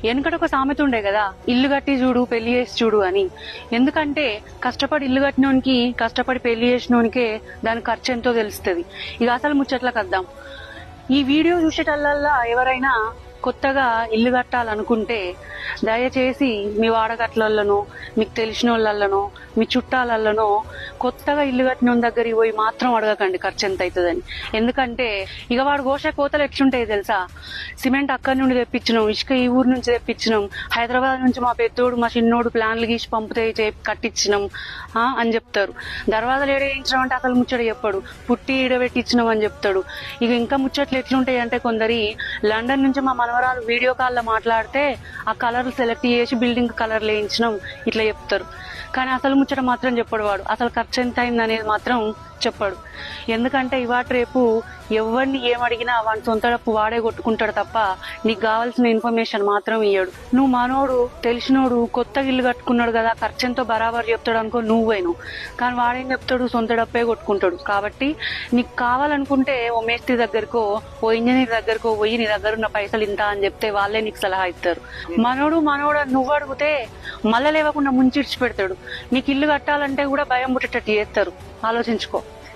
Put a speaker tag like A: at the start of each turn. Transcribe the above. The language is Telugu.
A: వెనకట ఒక సామెత ఉండే కదా, ఇల్లు కట్టి చూడు పెళ్లి చేసి చూడు అని. ఎందుకంటే కష్టపడి ఇల్లు కట్టినోనికి, కష్టపడి పెళ్లి చేసినోనికే దాని ఖర్చు ఎంతో తెలుస్తుంది. ఇక అసలు ముచ్చట్లకు వద్దాం. ఈ వీడియో చూసేటల్లా ఎవరైనా కొత్తగా ఇల్లు కట్టాలనుకుంటే దయచేసి మీ వాడగట్లలోనో, మీకు తెలిసిన వాళ్ళలోనో, మీ చుట్టాలలోనో కొత్తగా ఇల్లు కట్టిన దగ్గరికి పోయి మాత్రం అడగకండి ఖర్చు ఎంత అవుతుందని. ఎందుకంటే ఇక వాడు కోసే కోతలు ఎట్లుంటాయి తెలుసా? సిమెంట్ అక్కడి నుండి తెప్పించినాం, ఇసుక ఈ ఊరు నుంచి తెప్పించినాం, హైదరాబాద్ నుంచి మా పెద్దోడు మా చిన్నోడు ప్లాన్లు గీసి పంపితే కట్టించినాం అని చెప్తారు. దర్వాజాలు ఏడేయించడం అంటే అసలు ముచ్చట చెప్పాడు, పుట్టి ఈడబెట్టించినాం అని చెప్తాడు. ఇక ఇంకా ముచ్చట్లు ఎట్లుంటాయి అంటే, కొందరి లండన్ నుంచి మా మనవరాలు వీడియో కాల్లో మాట్లాడితే ఆ కలర్లు సెలెక్ట్ చేసి బిల్డింగ్ కలర్లు వేయించినాం ఇట్లా చెప్తారు. కానీ అసలు ముచ్చట మాత్రం చెప్పడు వాడు. అసలు ఖర్చు ఎంత అయింది అనేది మాత్రం చెప్పాడు. ఎందుకంటే ఇవాళ రేపు ఎవరిని ఏమడిగినా వాడి సొంత డప్పు వాడే కొట్టుకుంటాడు తప్ప నీకు కావాల్సిన ఇన్ఫర్మేషన్ మాత్రం ఇయ్యడు. నువ్వు మనోడు తెలిసినోడు కొత్తగా ఇల్లు కట్టుకున్నాడు కదా ఖర్చు ఎంతో బరాబర్ చెప్తాడు అనుకో, నువ్వేను. కానీ వాడేం చెప్తాడు, సొంత డప్పే కొట్టుకుంటాడు. కాబట్టి నీకు కావాలనుకుంటే ఓ మేస్త్రి దగ్గరకో, ఓ ఇంజనీర్ దగ్గరకో పోయి నీ దగ్గర ఉన్న పైసలు ఇంత అని చెప్తే వాళ్ళే నీకు సలహా ఇస్తారు. మనోడు నువ్వు అడిగితే మళ్ళా లేవకుండా ముంచిడిచి పెడతాడు. నీకు ఇల్లు కట్టాలంటే కూడా భయం పుట్టేటట్టు చేస్తారు. ఆలోచించుకో.